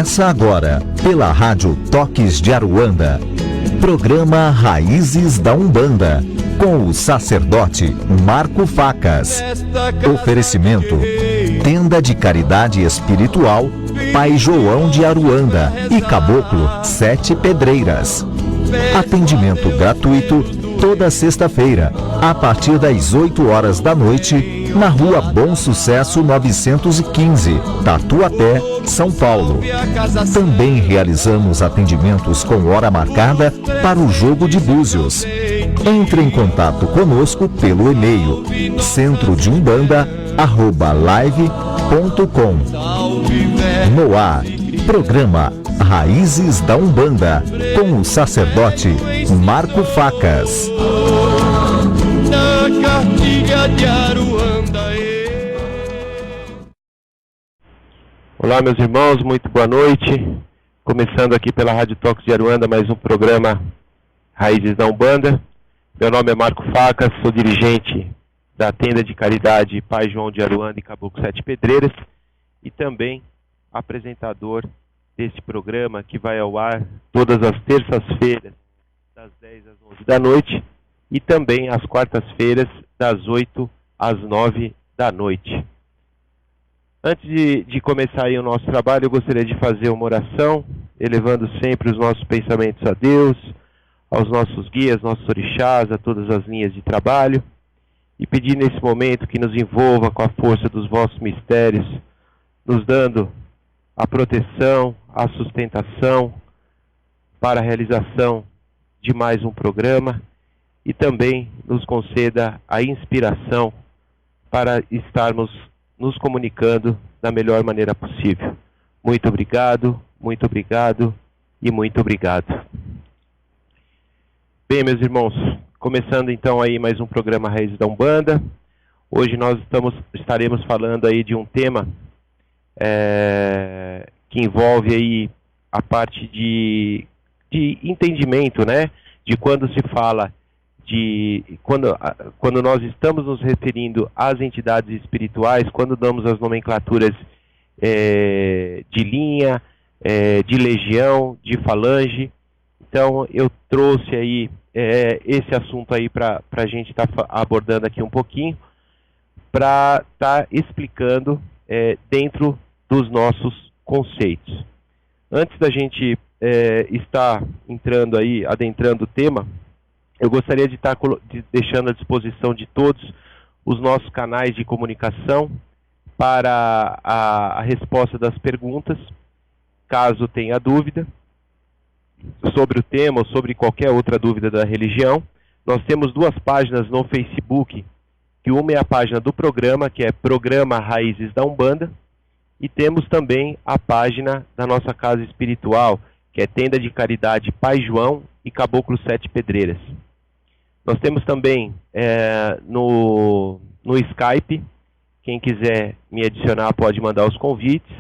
Começa agora, pela Rádio Toques de Aruanda, programa Raízes da Umbanda, com o sacerdote Marco Facas. Oferecimento: Tenda de Caridade Espiritual Pai João de Aruanda e Caboclo 7 Pedreiras. Atendimento gratuito toda sexta-feira, a partir das 8 horas da noite, na Rua Bom Sucesso 915, Tatuapé, São Paulo. Também realizamos atendimentos com hora marcada para o jogo de búzios. Entre em contato conosco pelo e-mail centrodeumbanda@live.com. No ar, programa Raízes da Umbanda, com o sacerdote Marco Facas. Olá, meus irmãos, muito boa noite. Começando aqui pela Rádio Toques de Aruanda, mais um programa Raízes da Umbanda. Meu nome é Marco Facas, sou dirigente da Tenda de Caridade Pai João de Aruanda e Caboclo 7 Pedreiras e também apresentador deste programa que vai ao ar todas as terças-feiras das 10 às 11 da noite e também às quartas-feiras das 8 às 9 da noite. Antes de começar aí o nosso trabalho, eu gostaria de fazer uma oração, elevando sempre os nossos pensamentos a Deus, aos nossos guias, nossos orixás, a todas as linhas de trabalho, e pedir nesse momento que nos envolva com a força dos vossos mistérios, nos dando a proteção, a sustentação para a realização de mais um programa e também nos conceda a inspiração para estarmos nos comunicando da melhor maneira possível. Muito obrigado e muito obrigado. Bem, meus irmãos, começando então aí mais um programa Raízes da Umbanda. Hoje nós estaremos falando aí de um tema que envolve aí a parte de entendimento, né? De quando se fala quando nós estamos nos referindo às entidades espirituais, quando damos as nomenclaturas de linha, de legião, de falange. Então eu trouxe aí esse assunto aí para a gente estar abordando aqui um pouquinho, para estar explicando dentro dos nossos conceitos. Antes da gente estar adentrando o tema, eu gostaria de estar deixando à disposição de todos os nossos canais de comunicação para a resposta das perguntas, caso tenha dúvida sobre o tema ou sobre qualquer outra dúvida da religião. Nós temos duas páginas no Facebook, que uma é a página do programa, que é Programa Raízes da Umbanda, e temos também a página da nossa casa espiritual, que é Tenda de Caridade Pai João e Caboclo 7 Pedreiras. Nós temos também no Skype, quem quiser me adicionar pode mandar os convites,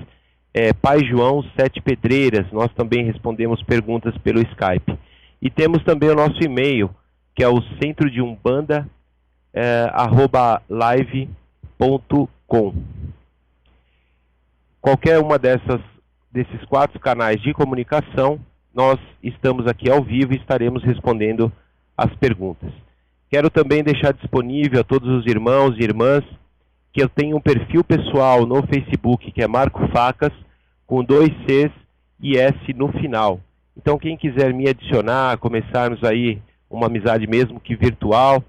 Pai João 7 Pedreiras, nós também respondemos perguntas pelo Skype. E temos também o nosso e-mail, que é o centrodeumbanda@live.com. Qualquer uma desses 4 canais de comunicação, nós estamos aqui ao vivo e estaremos respondendo as perguntas. Quero também deixar disponível a todos os irmãos e irmãs que eu tenho um perfil pessoal no Facebook, que é Marco Facas, com 2 Cs e S no final. Então quem quiser me adicionar, começarmos aí uma amizade mesmo que virtual,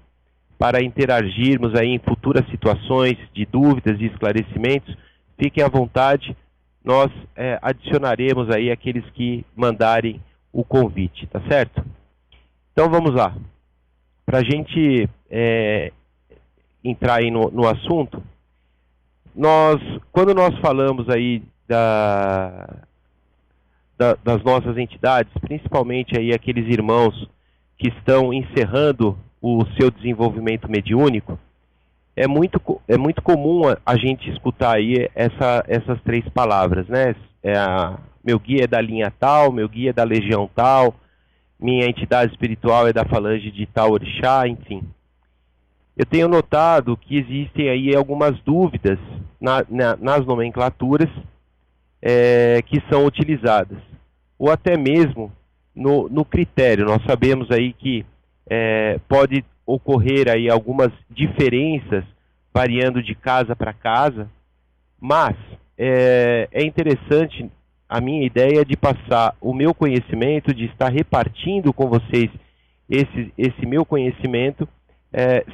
para interagirmos aí em futuras situações de dúvidas e esclarecimentos, fiquem à vontade, nós adicionaremos aí aqueles que mandarem o convite, tá certo? Então vamos lá. Para a gente entrar aí no assunto, quando nós falamos aí das nossas entidades, principalmente aí aqueles irmãos que estão encerrando o seu desenvolvimento mediúnico, é muito comum a gente escutar aí essas 3 palavras, né? Meu guia é da linha tal, meu guia é da legião tal, minha entidade espiritual é da falange de tal orixá, enfim. Eu tenho notado que existem aí algumas dúvidas nas nomenclaturas que são utilizadas, ou até mesmo no critério. Nós sabemos aí que pode ocorrer aí algumas diferenças variando de casa para casa, mas é interessante, a minha ideia de passar o meu conhecimento, de estar repartindo com vocês esse meu conhecimento,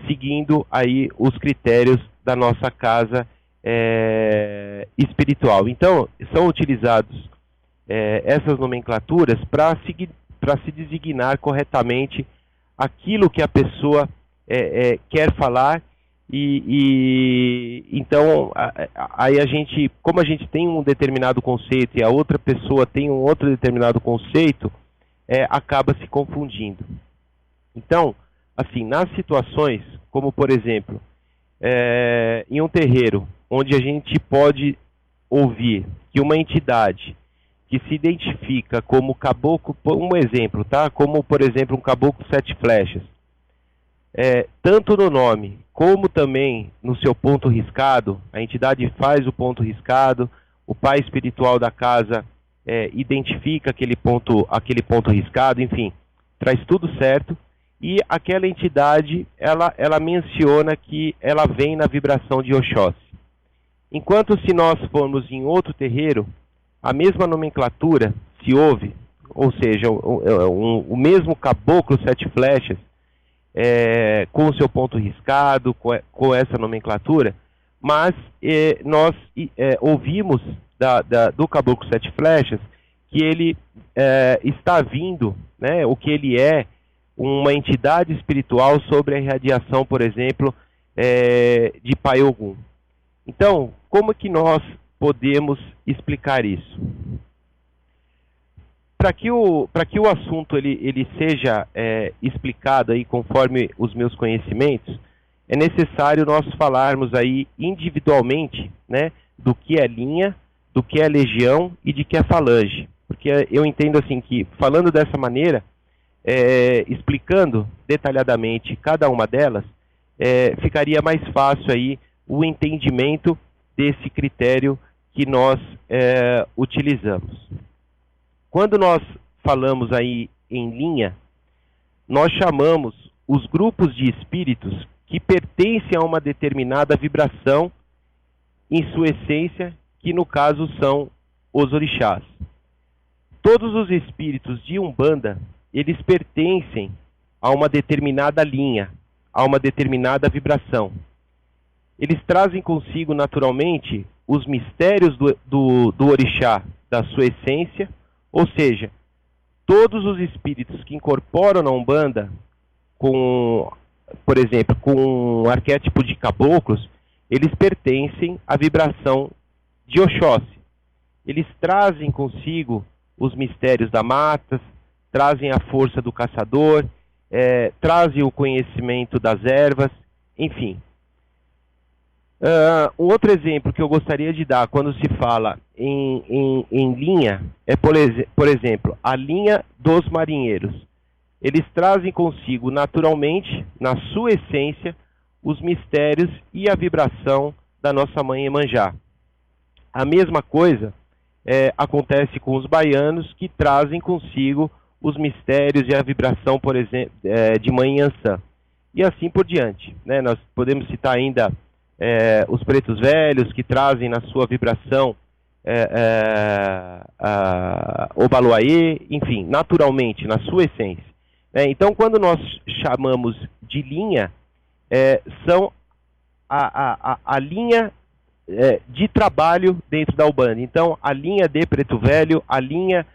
seguindo aí os critérios da nossa casa espiritual. Então, são utilizados essas nomenclaturas para se designar corretamente aquilo que a pessoa quer falar. Então, aí como a gente tem um determinado conceito e a outra pessoa tem um outro determinado conceito, acaba se confundindo. Então, assim, nas situações, como por exemplo, em um terreiro, onde a gente pode ouvir que uma entidade que se identifica como caboclo, um exemplo, tá? Como por exemplo um caboclo 7 flechas, tanto no nome como também no seu ponto riscado, a entidade faz o ponto riscado, o pai espiritual da casa identifica aquele ponto riscado, enfim, traz tudo certo, e aquela entidade, ela menciona que ela vem na vibração de Oxóssi. Enquanto se nós formos em outro terreiro, a mesma nomenclatura se ouve, ou seja, o mesmo caboclo 7 flechas, com o seu ponto riscado, com essa nomenclatura, mas nós ouvimos do caboclo 7 flechas que ele está vindo, né, o que ele é, uma entidade espiritual sobre a irradiação, por exemplo, de Pai Ogum. Então, como que nós podemos explicar isso? Para que o assunto ele seja explicado aí conforme os meus conhecimentos, é necessário nós falarmos aí individualmente, né, do que é linha, do que é legião e de que é falange. Porque eu entendo assim que, falando dessa maneira, explicando detalhadamente cada uma delas, ficaria mais fácil aí o entendimento desse critério que nós utilizamos. Quando nós falamos aí em linha, nós chamamos os grupos de espíritos que pertencem a uma determinada vibração em sua essência, que no caso são os orixás. Todos os espíritos de Umbanda, eles pertencem a uma determinada linha, a uma determinada vibração. Eles trazem consigo naturalmente os mistérios do orixá, da sua essência, ou seja, todos os espíritos que incorporam na Umbanda, por exemplo, com um arquétipo de caboclos, eles pertencem à vibração de Oxóssi. Eles trazem consigo os mistérios da mata, trazem a força do caçador, trazem o conhecimento das ervas, enfim. Um outro exemplo que eu gostaria de dar quando se fala em linha é, por exemplo, a linha dos marinheiros. Eles trazem consigo naturalmente, na sua essência, os mistérios e a vibração da nossa mãe Iemanjá. A mesma coisa acontece com os baianos, que trazem consigo os mistérios e a vibração, por exemplo, de mãe Iansã. E assim por diante, né? Nós podemos citar ainda os pretos velhos, que trazem na sua vibração o Baluaê, enfim, naturalmente, na sua essência. Então, quando nós chamamos de linha, são a linha de trabalho dentro da Umbanda. Então, a linha de preto velho, a linha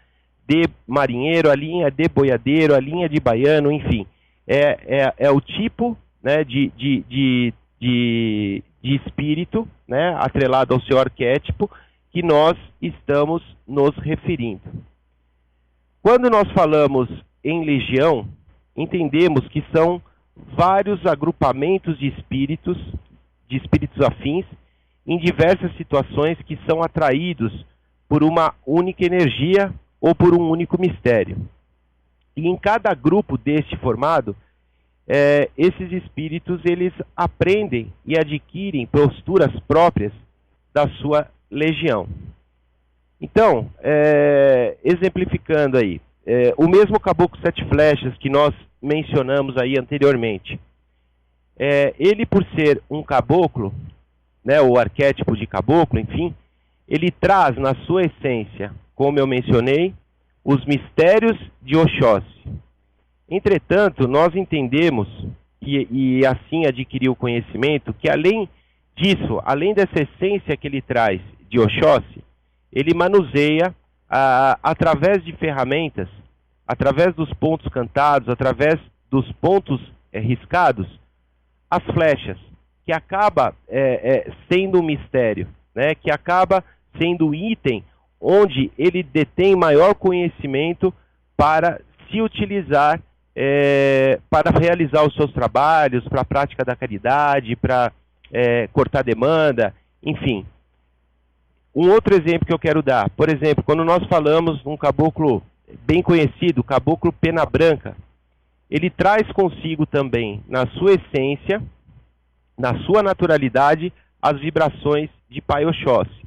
de marinheiro, a linha de boiadeiro, a linha de baiano, enfim. É o tipo, né, de espírito, né, atrelado ao seu arquétipo, que nós estamos nos referindo. Quando nós falamos em legião, entendemos que são vários agrupamentos de espíritos afins, em diversas situações, que são atraídos por uma única energia ou por um único mistério. E em cada grupo deste formado, esses espíritos, eles aprendem e adquirem posturas próprias da sua legião. Então, exemplificando aí, o mesmo caboclo 7 flechas que nós mencionamos aí anteriormente, ele por ser um caboclo, né, o arquétipo de caboclo, enfim, ele traz na sua essência, como eu mencionei, os mistérios de Oxóssi. Entretanto, nós entendemos, e assim adquiriu o conhecimento, que além disso, além dessa essência que ele traz de Oxóssi, ele manuseia, através de ferramentas, através dos pontos cantados, através dos pontos riscados, as flechas, que acaba sendo um mistério, né? Que acaba sendo o item onde ele detém maior conhecimento para se utilizar para realizar os seus trabalhos, para a prática da caridade, para cortar demanda, enfim. Um outro exemplo que eu quero dar, por exemplo, quando nós falamos de um caboclo bem conhecido, o caboclo Pena Branca, ele traz consigo também, na sua essência, na sua naturalidade, as vibrações de Pai Oxóssi.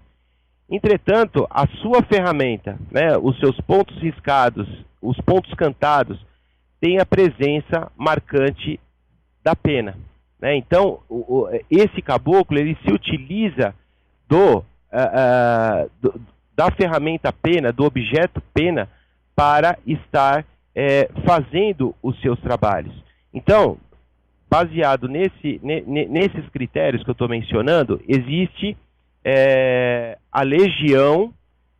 Entretanto, a sua ferramenta, né, os seus pontos riscados, os pontos cantados, tem a presença marcante da pena, né? Então, esse caboclo, ele se utiliza da ferramenta pena, do objeto pena, para estar fazendo os seus trabalhos. Então, baseado nesses critérios que eu estou mencionando, existe a legião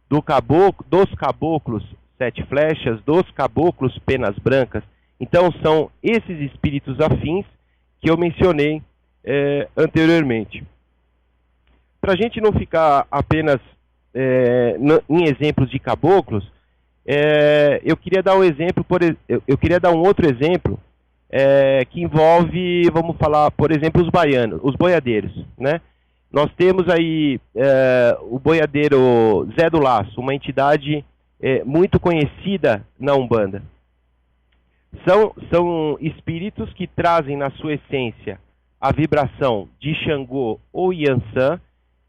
dos caboclos 7 flechas, dos caboclos penas brancas. Então, são esses espíritos afins que eu mencionei anteriormente. Para a gente não ficar apenas em exemplos de caboclos, eu queria dar um exemplo, eu queria dar um outro exemplo que envolve, vamos falar, por exemplo, os baianos, os boiadeiros, né? Nós temos aí o boiadeiro Zé do Laço, uma entidade muito conhecida na Umbanda. São espíritos que trazem na sua essência a vibração de Xangô ou Iansã.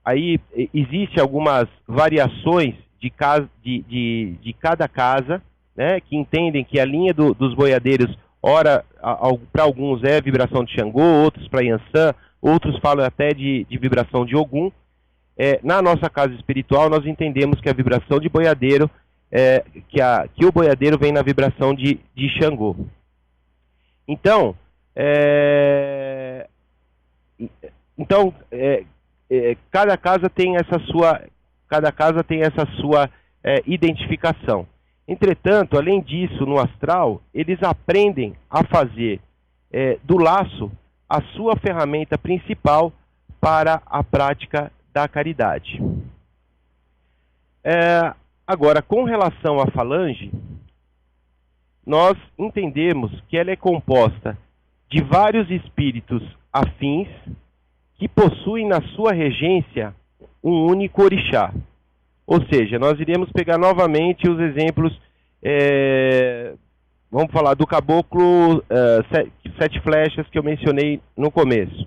Aí existem algumas variações de cada casa, né, que entendem que a linha dos boiadeiros, ora, para alguns é vibração de Xangô, outros para Iansã, outros falam até de vibração de Ogum. Na nossa casa espiritual, nós entendemos que a vibração de boiadeiro, que o boiadeiro vem na vibração de Xangô. Então, cada casa tem essa sua identificação. Entretanto, além disso, no astral, eles aprendem a fazer do laço a sua ferramenta principal para a prática da caridade. Agora, com relação à falange, nós entendemos que ela é composta de vários espíritos afins que possuem na sua regência um único orixá. Ou seja, nós iremos pegar novamente os exemplos, vamos falar do caboclo 7 flechas que eu mencionei no começo.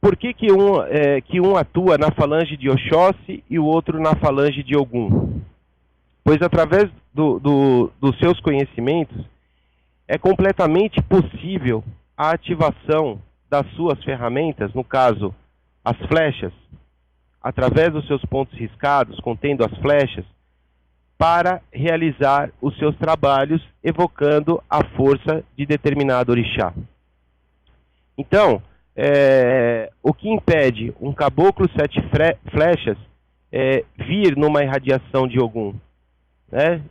Por que um atua na falange de Oxóssi e o outro na falange de Ogum? Pois através dos seus conhecimentos é completamente possível a ativação das suas ferramentas, no caso, as flechas, através dos seus pontos riscados, contendo as flechas, para realizar os seus trabalhos, evocando a força de determinado orixá. Então, o que impede um caboclo 7 flechas vir numa irradiação de Ogum, né?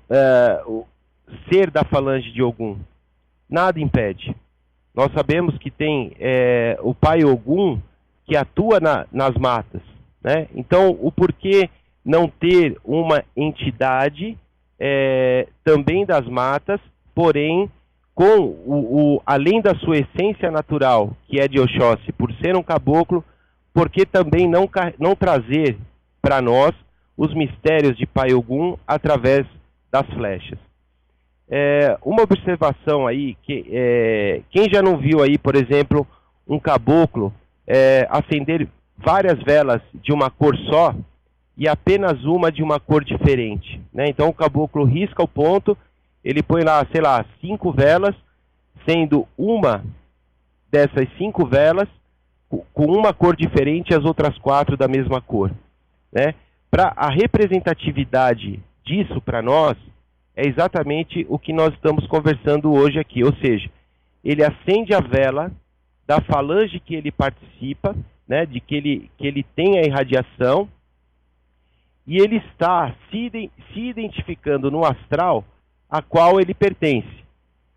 Ser da falange de Ogum? Nada impede. Nós sabemos que tem o pai Ogum que atua nas matas, né? Então, o porquê não ter uma entidade também das matas, porém, com além da sua essência natural, que é de Oxóssi, por ser um caboclo, porque também não trazer para nós os mistérios de Pai Ogum através das flechas. Uma observação aí, quem já não viu aí, por exemplo, um caboclo acender várias velas de uma cor só, e apenas uma de uma cor diferente, né? Então o caboclo risca o ponto, ele põe lá, sei lá, 5 velas, sendo uma dessas 5 velas com uma cor diferente e as outras 4 da mesma cor, né? Para a representatividade disso para nós é exatamente o que nós estamos conversando hoje aqui, ou seja, ele acende a vela da falange que ele participa, né, de que ele tem a irradiação, e ele está se identificando no astral a qual ele pertence.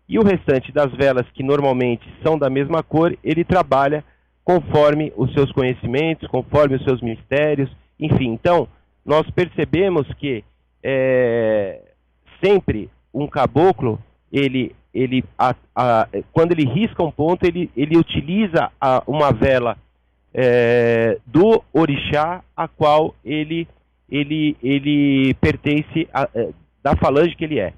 E o restante das velas, que normalmente são da mesma cor, ele trabalha conforme os seus conhecimentos, conforme os seus mistérios, enfim. Então, nós percebemos que sempre um caboclo, quando ele risca um ponto, ele utiliza uma vela do orixá a qual ele pertence da falange que ele é.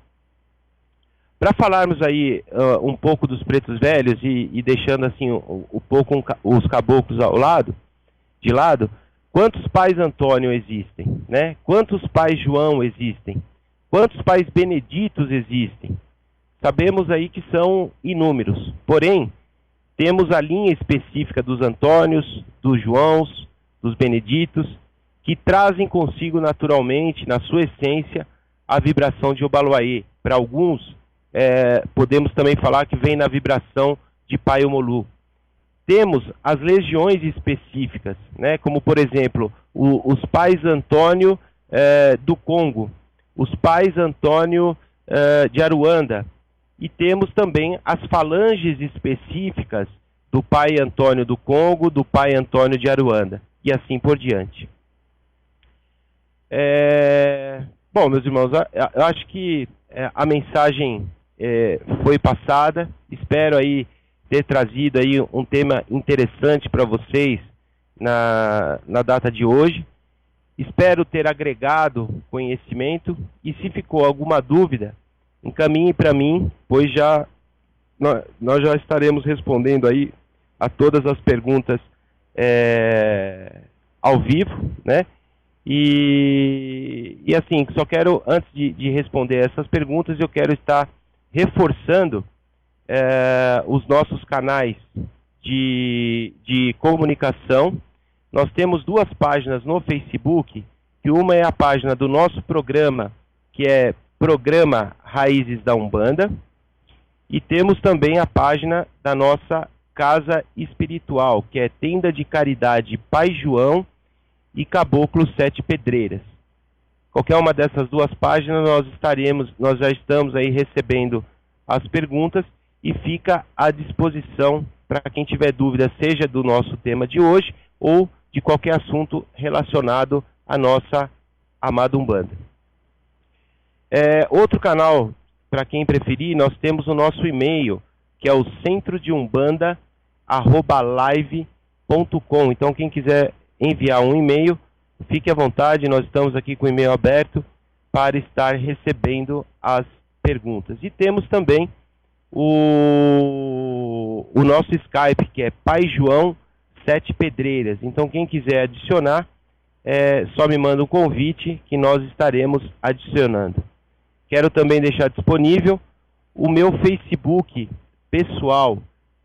Para falarmos aí um pouco dos pretos velhos e deixando assim um pouco os caboclos de lado, quantos pais Antônio existem, né? Quantos pais João existem? Quantos pais Beneditos existem? Sabemos aí que são inúmeros, porém, temos a linha específica dos Antônios, dos Joãos, dos Beneditos, que trazem consigo naturalmente, na sua essência, a vibração de Obaloaê. Para alguns, podemos também falar que vem na vibração de Pai Omolu. Temos as legiões específicas, né, como por exemplo, os pais Antônio do Congo, os pais Antônio de Aruanda, e temos também as falanges específicas do pai Antônio do Congo, do pai Antônio de Aruanda, e assim por diante. Bom, meus irmãos, eu acho que a mensagem foi passada. Espero aí ter trazido aí um tema interessante para vocês na data de hoje. Espero ter agregado conhecimento, e se ficou alguma dúvida, encaminhe para mim, pois nós já estaremos respondendo aí a todas as perguntas ao vivo, né? E assim, só quero, antes de responder essas perguntas, eu quero estar reforçando os nossos canais de comunicação. Nós temos 2 páginas no Facebook, que uma é a página do nosso programa, que é Programa Raízes da Umbanda, e temos também a página da nossa Casa Espiritual, que é Tenda de Caridade Pai João e Caboclo 7 Pedreiras. Qualquer uma dessas 2 páginas nós já estamos aí recebendo as perguntas, e fica à disposição para quem tiver dúvida, seja do nosso tema de hoje ou de qualquer assunto relacionado à nossa amada Umbanda. Outro canal, para quem preferir, nós temos o nosso e-mail, que é o centrodeumbanda@live.com. Então, quem quiser enviar um e-mail, fique à vontade, nós estamos aqui com o e-mail aberto para estar recebendo as perguntas. E temos também o nosso Skype, que é Pai João 7 Pedreiras. Então, quem quiser adicionar, só me manda um convite que nós estaremos adicionando. Quero também deixar disponível o meu Facebook pessoal,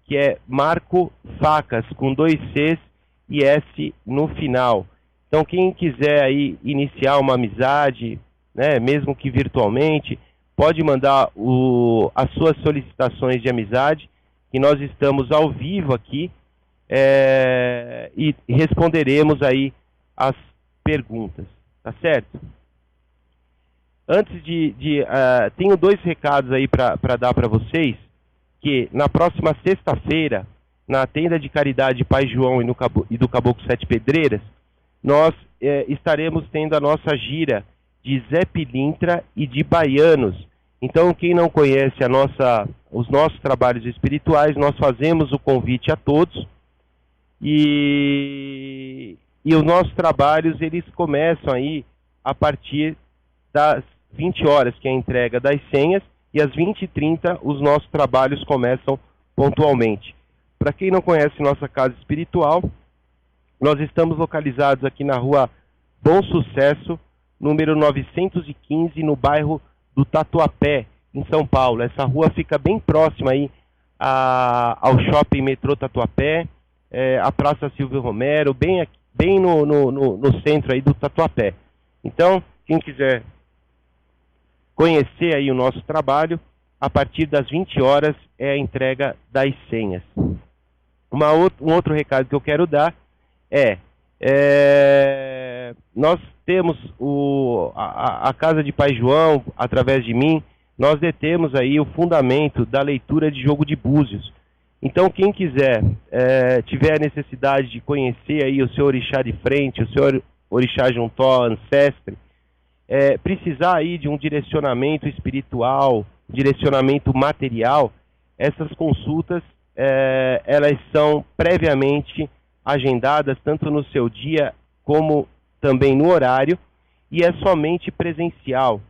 que é Marco Facas, com 2 Cs e S no final. Então, quem quiser aí iniciar uma amizade, né, mesmo que virtualmente, pode mandar as suas solicitações de amizade, que nós estamos ao vivo aqui, e responderemos aí as perguntas, tá certo? Antes tenho 2 recados aí para dar para vocês, que na próxima sexta-feira, na Tenda de Caridade Pai João e do Caboclo 7 Pedreiras, nós estaremos tendo a nossa gira de Zé Pilintra e de baianos. Então, quem não conhece os nossos trabalhos espirituais, nós fazemos o convite a todos, e os nossos trabalhos, eles começam aí a partir das 20 horas, que é a entrega das senhas, e às 20h30 os nossos trabalhos começam pontualmente. Para quem não conhece nossa casa espiritual, nós estamos localizados aqui na rua Bom Sucesso, número 915, no bairro do Tatuapé, em São Paulo. Essa rua fica bem próxima aí ao Shopping Metrô Tatuapé, a Praça Silvio Romero, bem no centro aí do Tatuapé. Então, quem quiser conhecer aí o nosso trabalho, a partir das 20 horas é a entrega das senhas. Um outro recado que eu quero dar nós temos a Casa de Pai João, através de mim, nós detemos aí o fundamento da leitura de jogo de búzios. Então, quem quiser, tiver a necessidade de conhecer aí o seu orixá de frente, o seu orixá Juntó, ancestre, precisar aí de um direcionamento espiritual, direcionamento material, essas consultas, elas são previamente agendadas, tanto no seu dia como também no horário, e é somente presencial.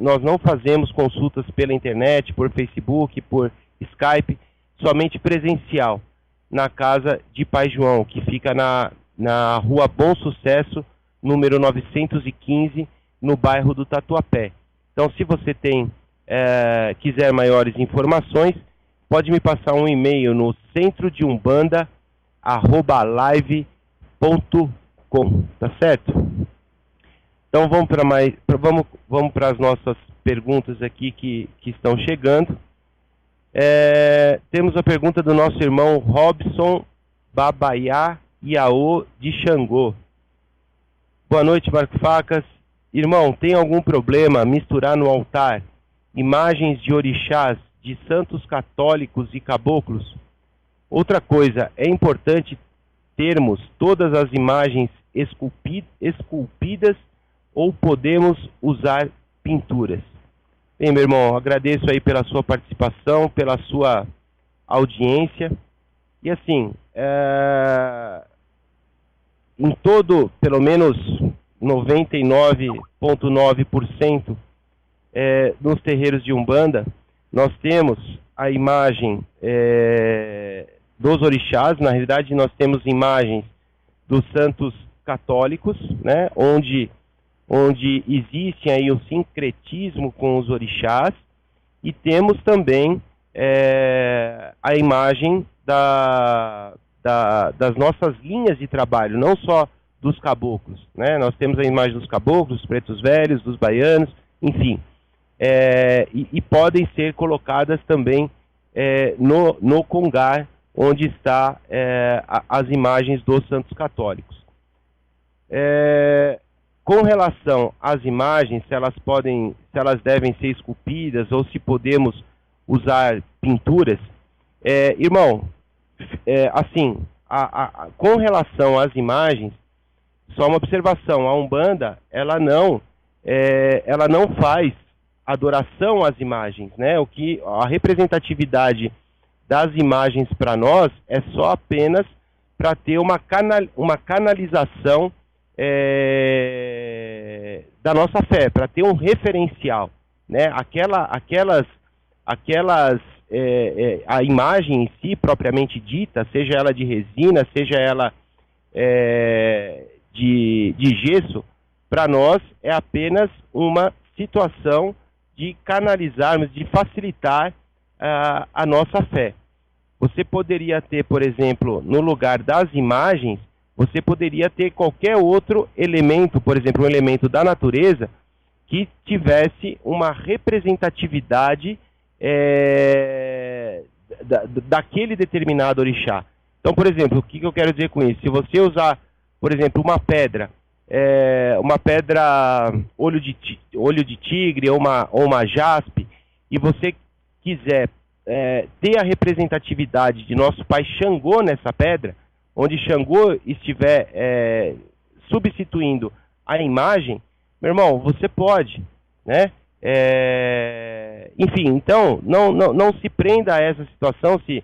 Nós não fazemos consultas pela internet, por Facebook, por Skype, somente presencial, na Casa de Pai João, que fica na Rua Bom Sucesso, número 915, no bairro do Tatuapé. Então, se você quiser maiores informações, pode me passar um e-mail no centrodeumbanda@live.com, tá certo? Então vamos para as nossas perguntas aqui que estão chegando. Temos a pergunta do nosso irmão Robson Babaiá Iaô de Xangô. Boa noite, Marco Facas. Irmão, tem algum problema misturar no altar imagens de orixás, de santos católicos e caboclos? Outra coisa, é importante termos todas as imagens esculpidas ou podemos usar pinturas? Bem, meu irmão, agradeço aí pela sua participação, pela sua audiência. E assim, em todo, pelo menos 99,9% nos terreiros de Umbanda, nós temos a imagem dos orixás. Na realidade, nós temos imagens dos santos católicos, né, onde existe aí o sincretismo com os orixás, e temos também a imagem das nossas linhas de trabalho, não só dos caboclos, né? Nós temos a imagem dos caboclos, dos pretos velhos, dos baianos, enfim, e podem ser colocadas também no congar, onde está as imagens dos santos católicos. Com relação às imagens, se elas devem ser esculpidas ou se podemos usar pinturas, irmão, assim, com relação às imagens, só uma observação: a Umbanda, ela não faz adoração às imagens, né? A representatividade das imagens para nós é só apenas para ter uma canalização da nossa fé, para ter um referencial, né? A imagem em si, propriamente dita, seja ela de resina, seja ela de gesso, para nós é apenas uma situação de canalizarmos, de facilitar a nossa fé. Você poderia ter, por exemplo, no lugar das imagens, você poderia ter qualquer outro elemento, por exemplo, um elemento da natureza, que tivesse uma representatividade daquele determinado orixá. Então, por exemplo, o que eu quero dizer com isso? Se você usar, por exemplo, uma pedra olho de tigre ou uma jaspe, e você quiser ter a representatividade de nosso pai Xangô nessa pedra, onde Xangô estiver substituindo a imagem, meu irmão, você pode, né? Enfim, então, não se prenda a essa situação, se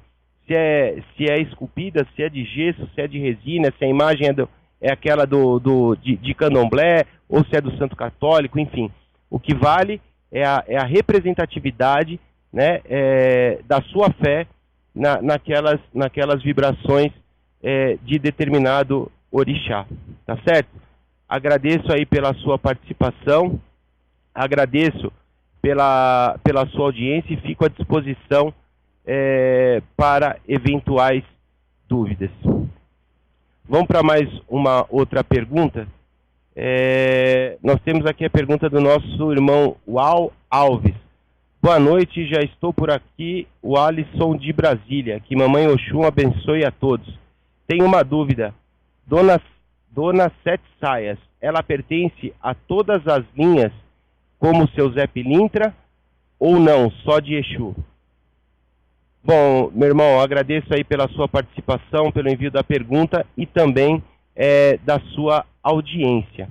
é esculpida, se é de gesso, se é de resina, se a imagem é aquela de candomblé, ou se é do santo católico, enfim. O que vale é a representatividade, né, da sua fé naquelas vibrações de determinado orixá, tá certo? agradeço aí pela sua participação, agradeço pela sua audiência e fico à disposição para eventuais dúvidas. Vamos para mais uma outra pergunta. Nós temos aqui a pergunta do nosso irmão Uau Alves. Boa noite, já estou por aqui, o Alisson de Brasília. Que Mamãe Oxum abençoe a todos. Tenho uma dúvida. Dona Sete Saias, ela pertence a todas as linhas, como seu Zé Pilintra, ou não, só de Exu? Bom, meu irmão, agradeço aí pela sua participação, pelo envio da pergunta e também da sua audiência.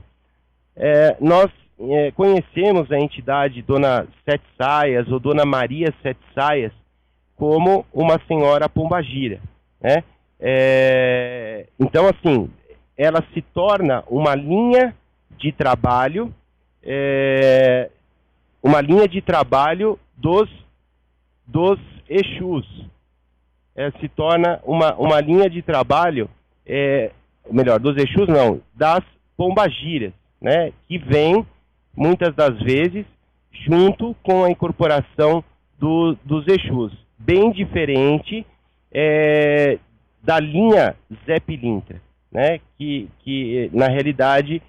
Nós conhecemos a entidade Dona Sete Saias ou Dona Maria Sete Saias como uma senhora pombagira, né? Então, assim, ela se torna uma linha de trabalho, dos Exus. Se torna uma linha de trabalho, dos Exus não, das pombagiras, né? Que vem, muitas das vezes, junto com a incorporação dos Exus. Bem diferente da linha Zé Pilintra, né? Que na realidade,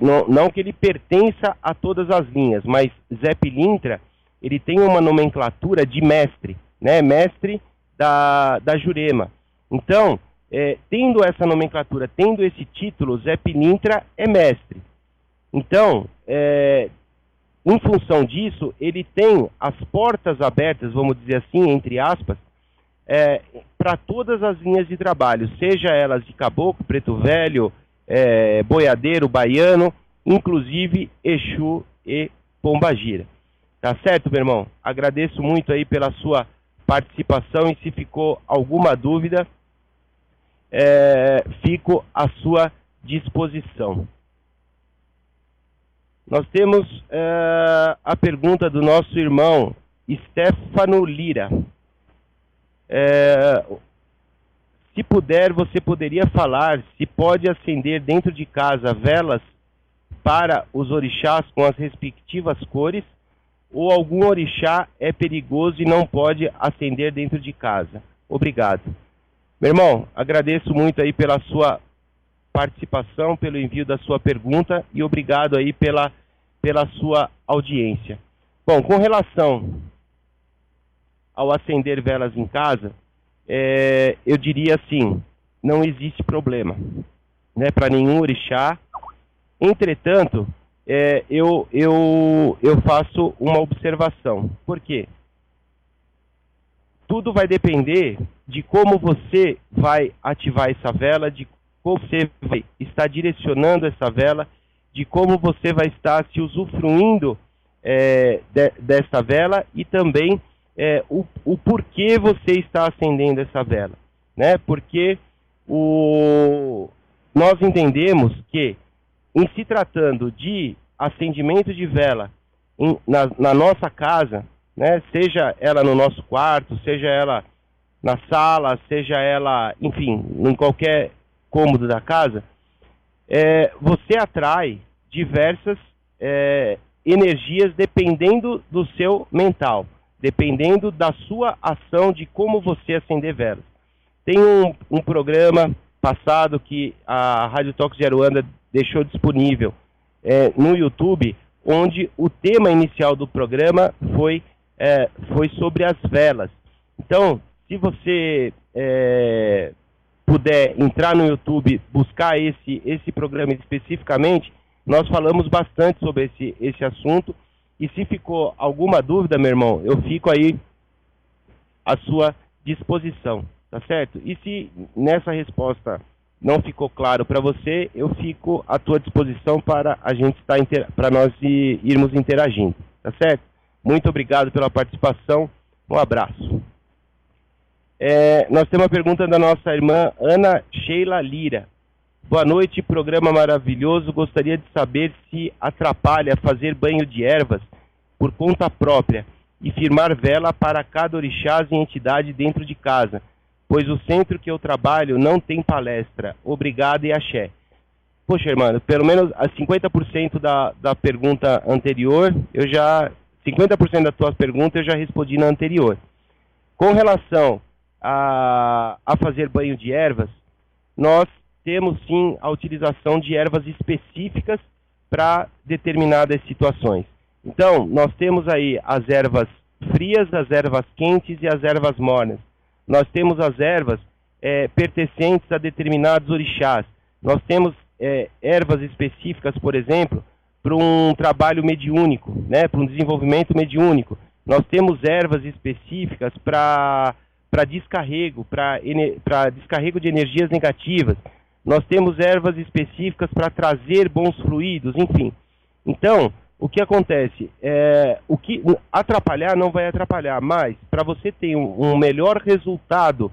não que ele pertença a todas as linhas, mas Zé Pilintra, ele tem uma nomenclatura de mestre, né? Mestre da Jurema. Então, tendo essa nomenclatura, tendo esse título, Zé Pilintra é mestre. Então, em função disso, ele tem as portas abertas, vamos dizer assim, entre aspas, para todas as linhas de trabalho, seja elas de caboclo, preto velho, boiadeiro, baiano, inclusive Exu e pombagira. Tá certo, meu irmão? Agradeço muito aí pela sua participação e se ficou alguma dúvida, fico à sua disposição. Nós temos a pergunta do nosso irmão Stefano Lira. Se puder, você poderia falar se pode acender dentro de casa velas para os orixás com as respectivas cores, ou algum orixá é perigoso e não pode acender dentro de casa? Obrigado. Meu irmão, agradeço muito aí pela sua participação, pelo envio da sua pergunta e obrigado aí pela sua audiência. Bom, com relação ao acender velas em casa, eu diria assim, não existe problema, né, para nenhum orixá. Entretanto, eu faço uma observação. Por quê? Tudo vai depender de como você vai ativar essa vela, de como você vai estar direcionando essa vela, de como você vai estar se usufruindo dessa vela e também o porquê você está acendendo essa vela, né? Porque nós entendemos que, em se tratando de acendimento de vela na nossa casa, né, seja ela no nosso quarto, seja ela na sala, seja ela, enfim, em qualquer cômodo da casa, você atrai diversas energias dependendo do seu mental, dependendo da sua ação de como você acender velas. Tem um programa passado que a Rádio Toques de Aruanda deixou disponível no YouTube, onde o tema inicial do programa foi sobre as velas. Então, se você puder entrar no YouTube, buscar esse programa especificamente, nós falamos bastante sobre esse assunto, e se ficou alguma dúvida, meu irmão, eu fico aí à sua disposição, tá certo? E se nessa resposta não ficou claro para você, eu fico à tua disposição para a gente para nós irmos interagindo, tá certo? Muito obrigado pela participação, um abraço. Nós temos uma pergunta da nossa irmã Ana Sheila Lira. Boa noite, programa maravilhoso. Gostaria de saber se atrapalha fazer banho de ervas por conta própria e firmar vela para cada orixá e entidade dentro de casa, pois o centro que eu trabalho não tem palestra. Obrigado e axé. Poxa, irmão, pelo menos a 50% da pergunta anterior, 50% das tuas perguntas eu já respondi na anterior. Com relação a fazer banho de ervas, nós temos sim a utilização de ervas específicas para determinadas situações. Então, nós temos aí as ervas frias, as ervas quentes e as ervas mornas. Nós temos as ervas pertencentes a determinados orixás. Nós temos ervas específicas, por exemplo, para um trabalho mediúnico, né, para um desenvolvimento mediúnico. Nós temos ervas específicas para descarrego, para descarrego de energias negativas. Nós temos ervas específicas para trazer bons fluidos, enfim. Então, o que acontece? O que atrapalhar não vai atrapalhar, mas para você ter um melhor resultado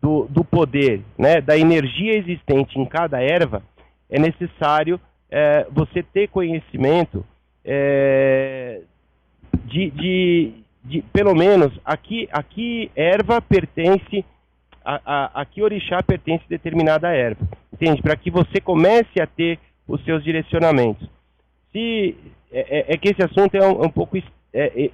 do poder, né, da energia existente em cada erva, é necessário você ter conhecimento pelo menos, aqui erva pertence, aqui orixá pertence a determinada erva, entende? Para que você comece a ter os seus direcionamentos. Que esse assunto é um pouco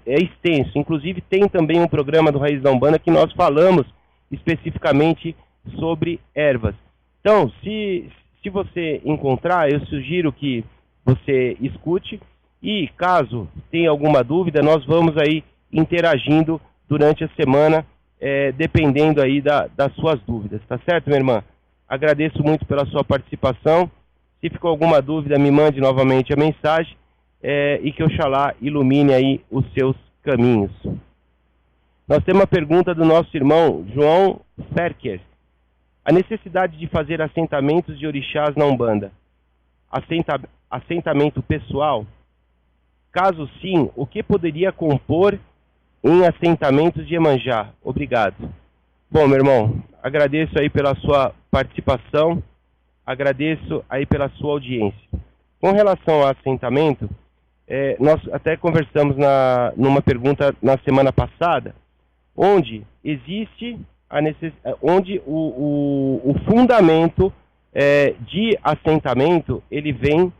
extenso, inclusive tem também um programa do Raiz da Umbanda que nós falamos especificamente sobre ervas. Então, se você encontrar, eu sugiro que você escute e, caso tenha alguma dúvida, nós vamos aí interagindo durante a semana, dependendo aí das suas dúvidas, tá certo, minha irmã? Agradeço muito pela sua participação. Se ficou alguma dúvida, me mande novamente a mensagem e que Oxalá ilumine aí os seus caminhos. Nós temos uma pergunta do nosso irmão João Ferker. A necessidade de fazer assentamentos de orixás na Umbanda. Assentamento pessoal? Caso sim, o que poderia compor em assentamentos de Iemanjá? Obrigado. Bom, meu irmão, agradeço aí pela sua participação, agradeço aí pela sua audiência. Com relação ao assentamento, nós até conversamos numa pergunta na semana passada, onde existe onde o fundamento de assentamento ele vem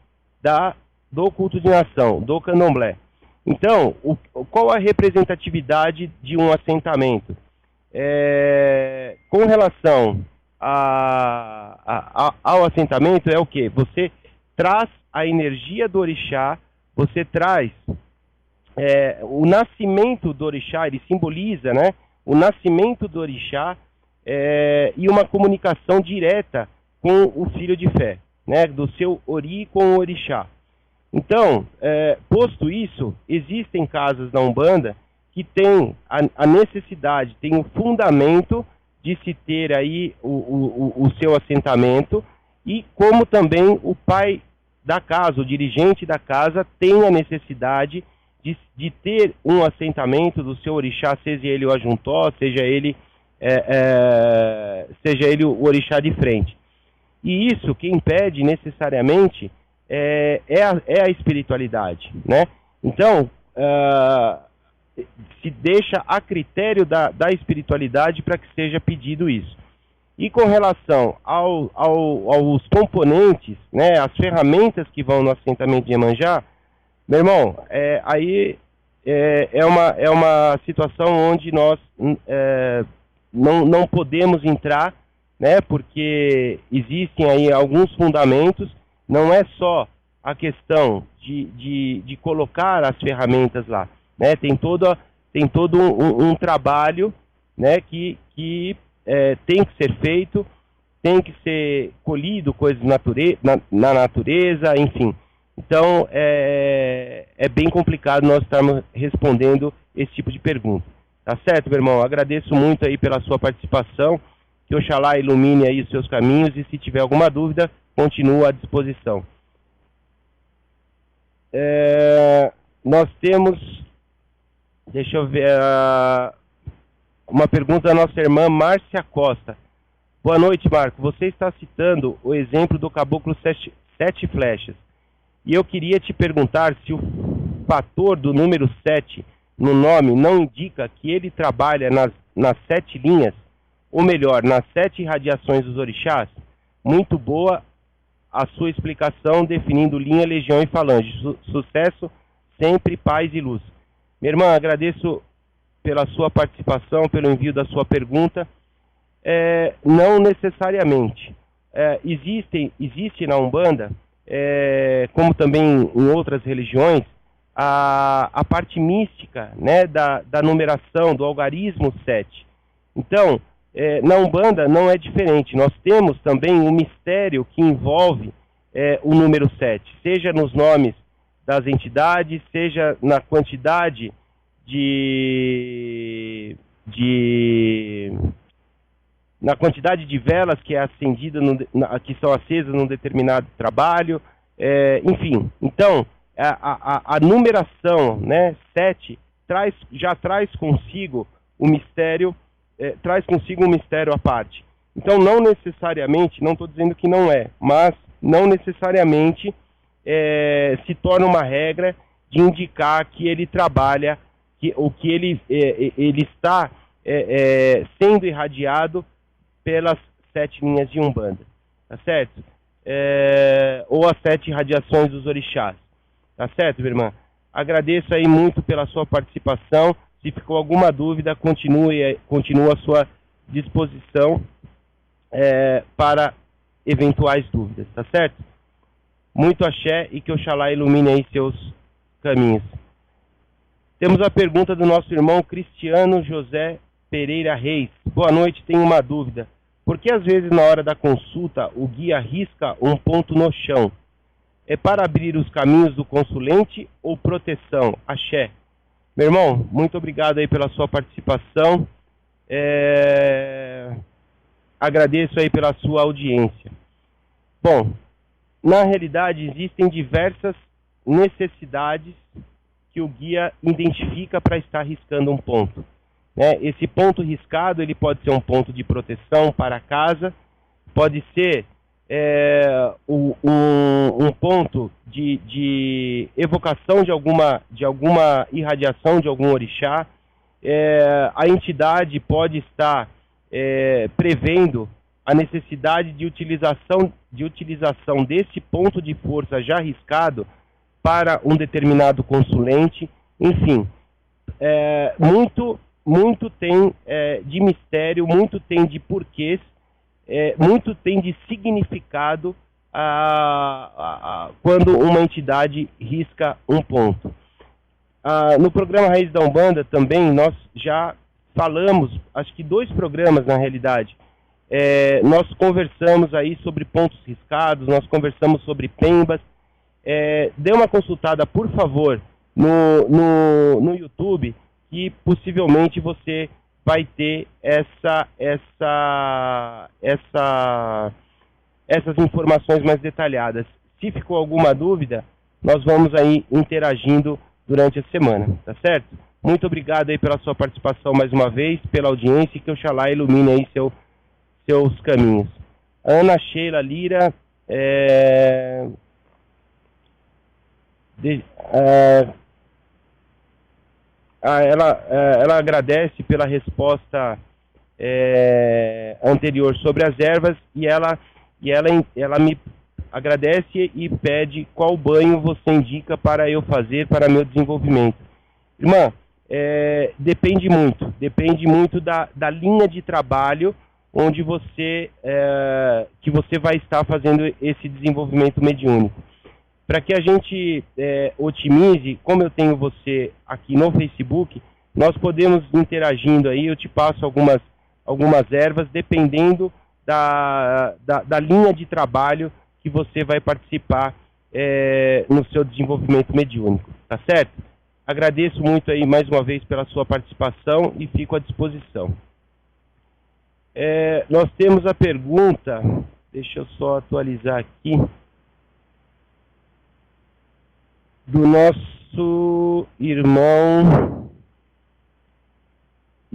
do culto de nação, do candomblé. Então, qual a representatividade de um assentamento? Com relação ao assentamento é o quê? Você traz a energia do orixá, você traz o nascimento do orixá, ele simboliza, né, o nascimento do orixá e uma comunicação direta com o filho de fé, né, do seu ori com o orixá. Então, posto isso, existem casas na Umbanda que tem a necessidade, tem o fundamento de se ter aí o seu assentamento, e como também o pai da casa, o dirigente da casa, tem a necessidade de ter um assentamento do seu orixá, seja ele o ajuntó, seja ele o orixá de frente. E isso que impede necessariamente é a espiritualidade, né? Então, se deixa a critério da espiritualidade para que seja pedido isso. E com relação aos componentes, né, as ferramentas que vão no assentamento de Iemanjá, meu irmão, aí é uma situação onde nós não podemos entrar, né, porque existem aí alguns fundamentos. Não é só a questão de colocar as ferramentas lá, né? Tem todo um trabalho, né, que tem que ser feito, tem que ser colhido coisas na natureza, enfim. Então, é bem complicado nós estarmos respondendo esse tipo de pergunta. Tá certo, meu irmão? Agradeço muito aí pela sua participação, que Oxalá ilumine aí os seus caminhos, e se tiver alguma dúvida, continuo à disposição. Nós temos, deixa eu ver, uma pergunta da nossa irmã Márcia Costa. Boa noite, Marco. Você está citando o exemplo do caboclo sete flechas. E eu queria te perguntar se o fator do número 7 no nome não indica que ele trabalha nas 7 linhas, ou melhor, nas 7 radiações dos orixás. Muito boa a sua explicação definindo linha, legião e falange. Sucesso, sempre, paz e luz. Minha irmã, agradeço pela sua participação, pelo envio da sua pergunta. Não necessariamente. Existe na Umbanda, como também em outras religiões, a parte mística, né, da numeração, do algarismo 7. Então, na Umbanda não é diferente. Nós temos também um mistério que envolve o número 7, seja nos nomes das entidades, seja na quantidade na quantidade de velas que é acendida, que são acesas num determinado trabalho, enfim. Então, a numeração, né, 7 já traz consigo o mistério, traz consigo um mistério à parte. Então, não necessariamente, não estou dizendo que não mas não necessariamente se torna uma regra de indicar que ele trabalha, que ele está sendo irradiado pelas 7 linhas de Umbanda, tá certo? Ou as 7 irradiações dos orixás, tá certo, minha irmã? Agradeço aí muito pela sua participação. Se ficou alguma dúvida, continua à sua disposição para eventuais dúvidas, tá certo? Muito axé e que Oxalá ilumine aí seus caminhos. Temos a pergunta do nosso irmão Cristiano José Pereira Reis. Boa noite, tenho uma dúvida. Por que às vezes na hora da consulta o guia risca um ponto no chão? É para abrir os caminhos do consulente ou proteção? Axé. Meu irmão, muito obrigado aí pela sua participação. Agradeço aí pela sua audiência. Bom, na realidade existem diversas necessidades que o guia identifica para estar riscando um ponto. Esse ponto riscado, ele pode ser um ponto de proteção para a casa, pode ser um ponto de evocação de alguma irradiação de algum orixá. A entidade pode estar prevendo a necessidade de utilização desse ponto de força já riscado para um determinado consulente. Enfim, muito tem de mistério, muito tem de porquês, muito tem de significado quando uma entidade risca um ponto. No programa Raiz da Umbanda também nós já falamos, acho que 2 programas na realidade, nós conversamos aí sobre pontos riscados, nós conversamos sobre pembas. Dê uma consultada, por favor, no YouTube, que possivelmente você vai ter essas informações mais detalhadas. Se ficou alguma dúvida, nós vamos aí interagindo durante a semana, tá certo? Muito obrigado aí pela sua participação mais uma vez, pela audiência, e que Oxalá ilumine aí seus caminhos. Ana Sheila Lira, ela agradece pela resposta anterior sobre as ervas, e ela me agradece e pede qual banho você indica para eu fazer para meu desenvolvimento. Irmã, depende muito da linha de trabalho onde que você vai estar fazendo esse desenvolvimento mediúnico. Para que a gente otimize, como eu tenho você aqui no Facebook, nós podemos interagindo aí, eu te passo algumas ervas, dependendo da linha de trabalho que você vai participar no seu desenvolvimento mediúnico, tá certo? Agradeço muito aí mais uma vez pela sua participação e fico à disposição. Nós temos a pergunta, deixa eu só atualizar aqui, do nosso irmão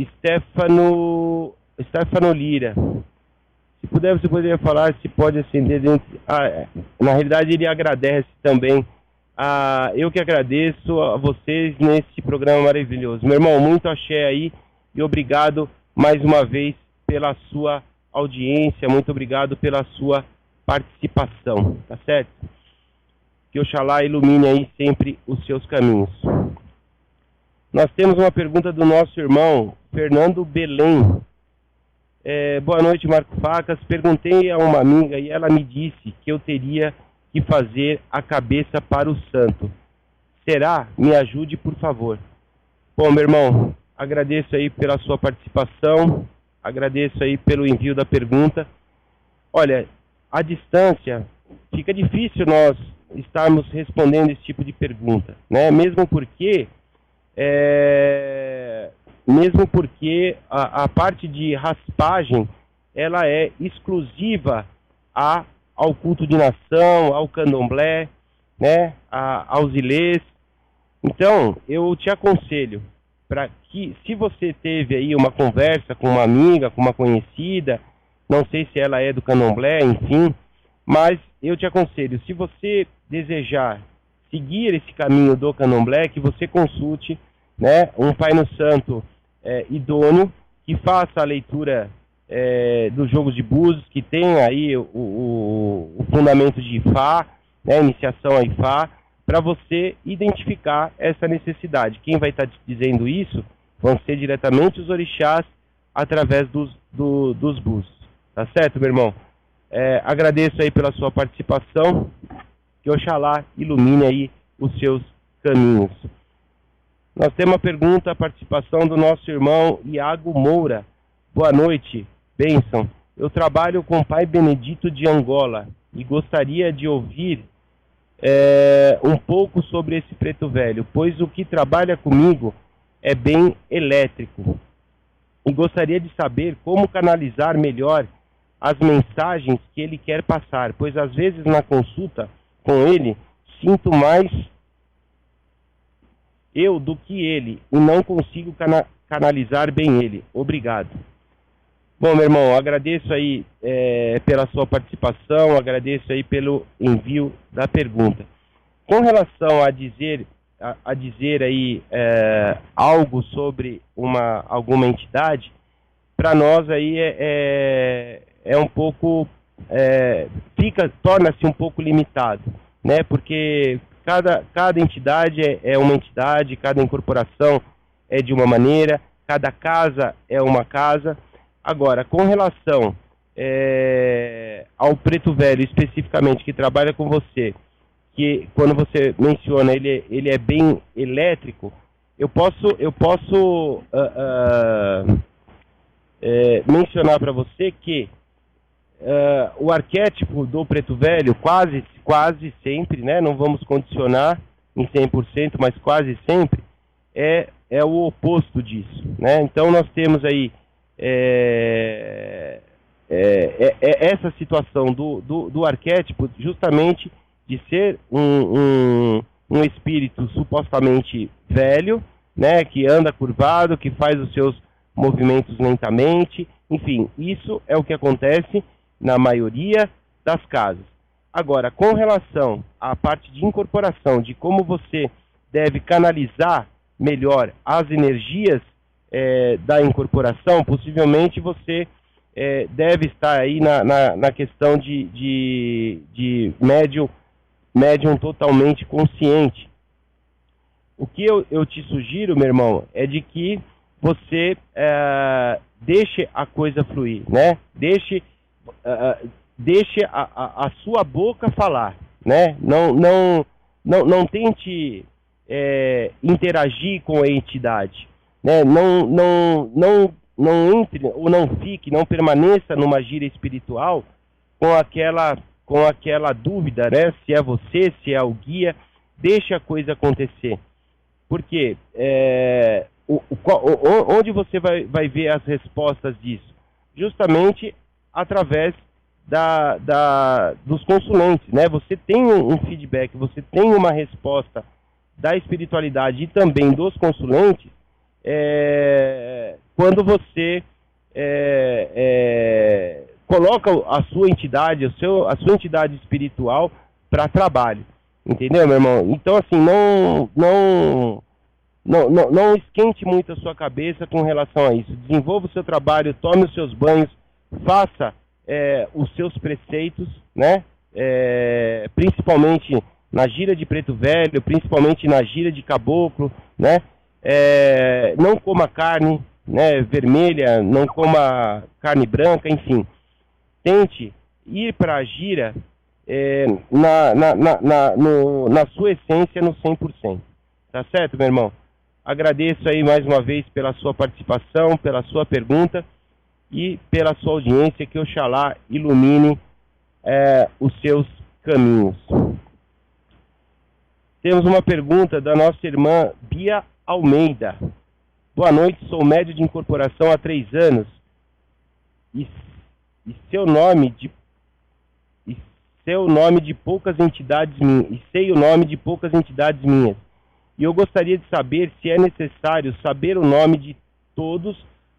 Stefano Lira. Se puder, você poderia falar se pode acender dentro... na realidade, ele agradece também. Eu que agradeço a vocês nesse programa maravilhoso. Meu irmão, muito axé aí e obrigado mais uma vez pela sua audiência, muito obrigado pela sua participação, tá certo? Que Oxalá ilumine aí sempre os seus caminhos. Nós temos uma pergunta do nosso irmão Fernando Belém. Boa noite, Marco Facas. Perguntei a uma amiga e ela me disse que eu teria que fazer a cabeça para o santo. Será? Me ajude, por favor. Bom, meu irmão, agradeço aí pela sua participação, agradeço aí pelo envio da pergunta. Olha, à distância, fica difícil nós estarmos respondendo esse tipo de pergunta, né? Mesmo porque a parte de raspagem, ela é exclusiva ao culto de nação, ao candomblé, né? Aos ilês. Então, eu te aconselho para que, se você teve aí uma conversa com uma amiga, com uma conhecida, não sei se ela é do candomblé, enfim, mas eu te aconselho, se você desejar seguir esse caminho do candomblé, que você consulte, né, um Pai no Santo idôneo, que faça a leitura dos jogos de búzios, que tenha aí o fundamento de Ifá, né, iniciação a Ifá, para você identificar essa necessidade. Quem vai estar te dizendo isso vão ser diretamente os orixás através dos búzios. Tá certo, meu irmão? Agradeço aí pela sua participação, que Oxalá ilumine aí os seus caminhos. Nós temos uma pergunta, a participação do nosso irmão Iago Moura. Boa noite, bênção. Eu trabalho com o Pai Benedito de Angola e gostaria de ouvir um pouco sobre esse preto velho, pois o que trabalha comigo é bem elétrico. E gostaria de saber como canalizar melhor as mensagens que ele quer passar, pois às vezes na consulta com ele sinto mais eu do que ele e não consigo canalizar bem ele. Obrigado. Bom, meu irmão, agradeço aí pela sua participação, agradeço aí pelo envio da pergunta. Com relação a dizer aí algo sobre alguma entidade, para nós aí é um pouco, torna-se um pouco limitado, né? Porque cada entidade é uma entidade, cada incorporação é de uma maneira, cada casa é uma casa. Agora, com relação ao preto velho especificamente, que trabalha com você, que quando você menciona ele é bem elétrico, eu posso mencionar para você que o arquétipo do preto velho quase sempre, né, não vamos condicionar em 100%, mas quase sempre é o oposto disso, né? Então nós temos aí essa situação do arquétipo, justamente de ser um espírito supostamente velho, né, que anda curvado, que faz os seus movimentos lentamente, enfim, isso é o que acontece na maioria das casas. Agora, com relação à parte de incorporação, de como você deve canalizar melhor as energias da incorporação, possivelmente você deve estar aí na questão de médium totalmente consciente. O que eu te sugiro, meu irmão, é de que você deixe a coisa fluir, né? Deixe a sua boca falar, né? Não tente interagir com a entidade, né? Não entre ou não fique, não permaneça numa gira espiritual com aquela dúvida, né? Se é você, se é o guia. Deixe a coisa acontecer. Porque onde você vai ver as respostas disso? Justamente através dos consulentes, né? Você tem um feedback, você tem uma resposta da espiritualidade e também dos consulentes quando você coloca a sua entidade, a sua entidade espiritual para trabalho, entendeu, meu irmão? Então, assim, não esquente muito a sua cabeça com relação a isso. Desenvolva o seu trabalho, tome os seus banhos, faça os seus preceitos, né? Principalmente na gira de preto velho, principalmente na gira de caboclo, né? Não coma carne, né, vermelha, não coma carne branca, enfim. Tente ir para a gira na sua essência, no 100%. Tá certo, meu irmão? Agradeço aí mais uma vez pela sua participação, pela sua pergunta e pela sua audiência, que Oxalá ilumine os seus caminhos. Temos uma pergunta da nossa irmã Bia Almeida. Boa noite, sou médio de incorporação há 3 anos e sei o nome de poucas entidades minhas. E eu gostaria de saber se é necessário saber o nome de todos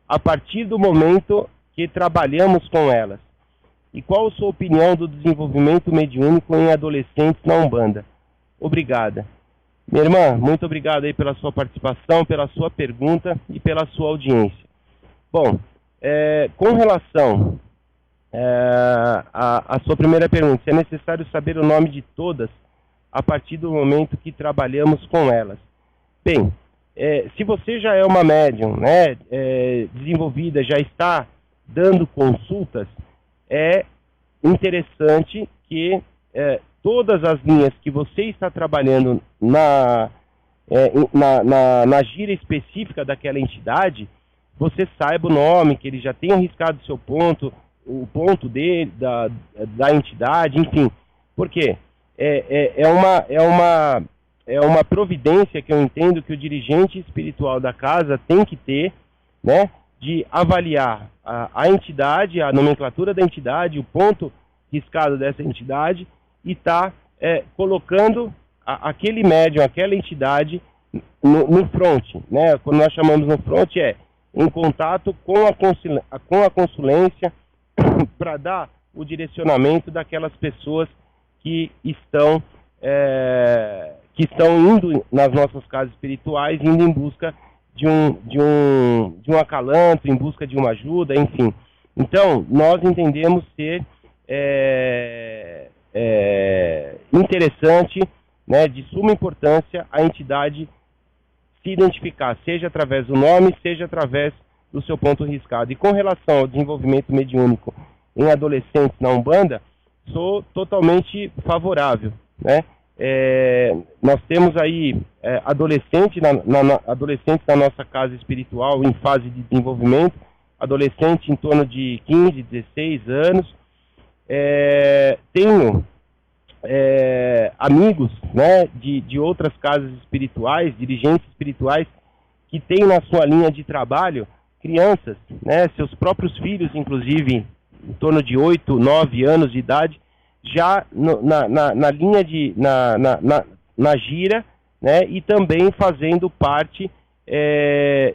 a partir do momento que trabalhamos com elas. E qual a sua opinião do desenvolvimento mediúnico em adolescentes na Umbanda? Obrigada. Minha irmã, muito obrigado aí pela sua participação, pela sua pergunta e pela sua audiência. Bom, com relação à sua primeira pergunta, se é necessário saber o nome de todas a partir do momento que trabalhamos com elas. Bem, se você já é uma médium, né, desenvolvida, já está dando consultas, é interessante que todas as linhas que você está trabalhando na gira específica daquela entidade, você saiba o nome, que ele já tenha arriscado o seu ponto, o ponto dele, da entidade, enfim. Por quê? É uma providência que eu entendo que o dirigente espiritual da casa tem que ter, né, de avaliar a entidade, a nomenclatura da entidade, o ponto riscado dessa entidade e tá colocando aquele médium, aquela entidade no front, né? Quando nós chamamos no front em contato com a consulência para dar o direcionamento daquelas pessoas que estão indo nas nossas casas espirituais, indo em busca de um acalanto, em busca de uma ajuda, enfim. Então, nós entendemos ser interessante, né, de suma importância, a entidade se identificar, seja através do nome, seja através do seu ponto riscado. E com relação ao desenvolvimento mediúnico em adolescentes na Umbanda, sou totalmente favorável, né? Nós temos aí adolescentes na nossa casa espiritual em fase de desenvolvimento, adolescente em torno de 15, 16 anos. Tenho amigos, né, de outras casas espirituais, dirigentes espirituais, que têm na sua linha de trabalho crianças, né, seus próprios filhos, inclusive, em torno de 8, 9 anos de idade, já na linha na gira, né, e também fazendo parte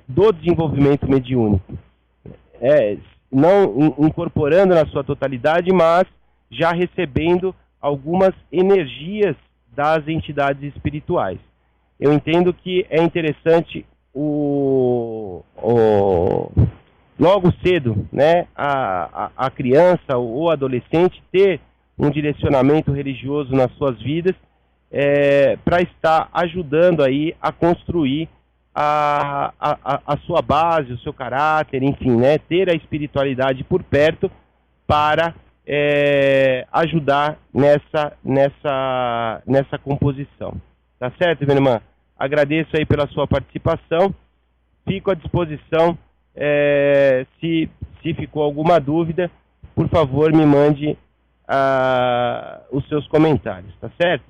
do desenvolvimento mediúnico. Não incorporando na sua totalidade, mas já recebendo algumas energias das entidades espirituais. Eu entendo que é interessante logo cedo, né, a criança ou adolescente ter um direcionamento religioso nas suas vidas, para estar ajudando aí a construir a sua base, o seu caráter, enfim, né, ter a espiritualidade por perto para ajudar nessa composição. Tá certo, minha irmã? Agradeço aí pela sua participação. Fico à disposição. Se ficou alguma dúvida, por favor, me mande os seus comentários, tá certo?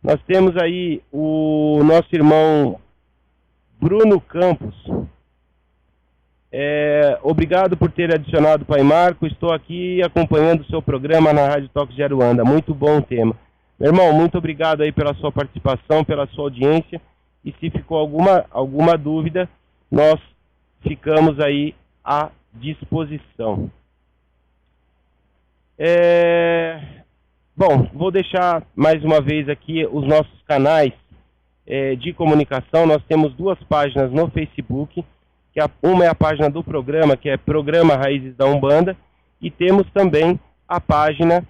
Nós temos aí o nosso irmão Bruno Campos. Obrigado por ter adicionado o Pai Marco. Estou aqui acompanhando o seu programa na Rádio Toques de Aruanda. Muito bom o tema. Meu irmão, muito obrigado aí pela sua participação, pela sua audiência. E se ficou alguma dúvida, nós ficamos aí à disposição. Bom, vou deixar mais uma vez aqui os nossos canais de comunicação. Nós temos 2 páginas no Facebook. Uma é a página do programa, que é Programa Raízes da Umbanda, E temos também a página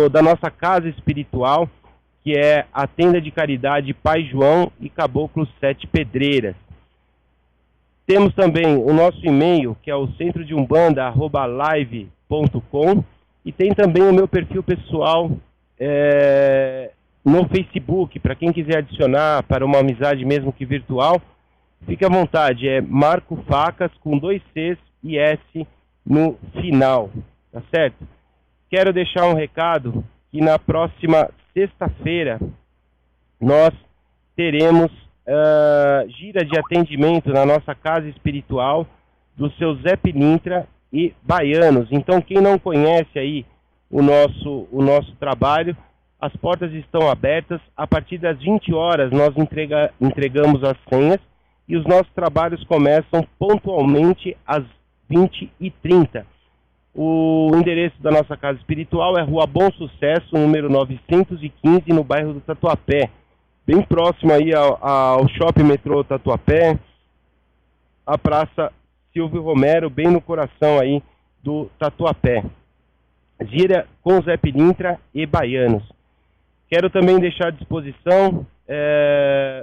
da nossa casa espiritual, que é a Tenda de Caridade Pai João e Caboclo Sete Pedreiras. Temos também o nosso e-mail, que é o centrodeumbanda@live.com, e tem também o meu perfil pessoal no Facebook, para quem quiser adicionar para uma amizade mesmo que virtual, fique à vontade, é Marco Facas com 2 Cs e S no final, tá certo? Quero deixar um recado que na próxima sexta-feira nós teremos gira de atendimento na nossa casa espiritual do seu Zé Pilintra e Baianos. Então, quem não conhece aí o nosso trabalho, as portas estão abertas. A partir das 20 horas nós entregamos as senhas e os nossos trabalhos começam pontualmente às 20h30. O endereço da nossa casa espiritual é Rua Bom Sucesso, número 915, no bairro do Tatuapé, bem próximo aí ao Shopping Metrô Tatuapé, a Praça Silvio Romero, bem no coração aí do Tatuapé. Gira com Zé Pilintra e Baianos. Quero também deixar à disposição,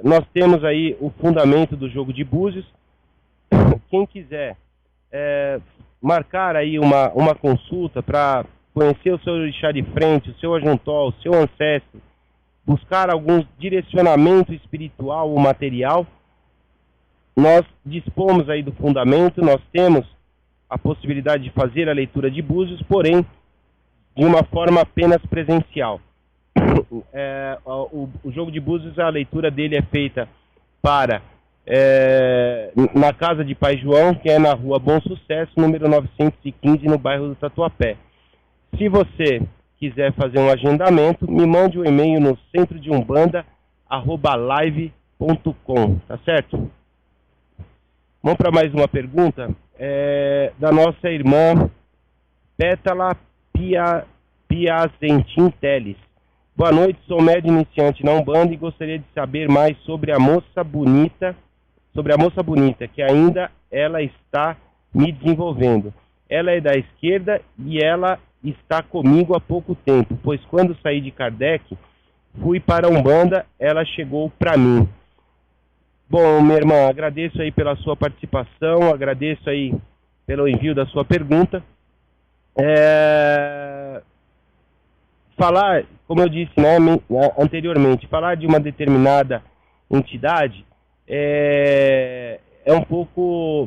nós temos aí o fundamento do jogo de búzios. Quem quiser marcar aí uma consulta para conhecer o seu orixá de frente, o seu ajuntol, o seu ancestro, buscar algum direcionamento espiritual ou material, nós dispomos aí do fundamento, nós temos a possibilidade de fazer a leitura de búzios, porém, de uma forma apenas presencial. O jogo de búzios, a leitura dele é feita na casa de Pai João, que é na Rua Bom Sucesso, número 915, no bairro do Tatuapé. Se você quiser fazer um agendamento, me mande um e-mail no centrodeumbanda@live.com, tá certo? Vamos para mais uma pergunta, da nossa irmã Pétala Piazentin Teles. Boa noite, sou médium iniciante na Umbanda e gostaria de saber mais sobre a moça bonita, que ainda ela está me desenvolvendo. Ela é da esquerda e ela está comigo há pouco tempo, pois quando saí de Kardec, fui para a Umbanda, ela chegou para mim. Bom, minha irmã, agradeço aí pela sua participação, agradeço aí pelo envio da sua pergunta. Falar, como eu disse, né, anteriormente, falar de uma determinada entidade é um pouco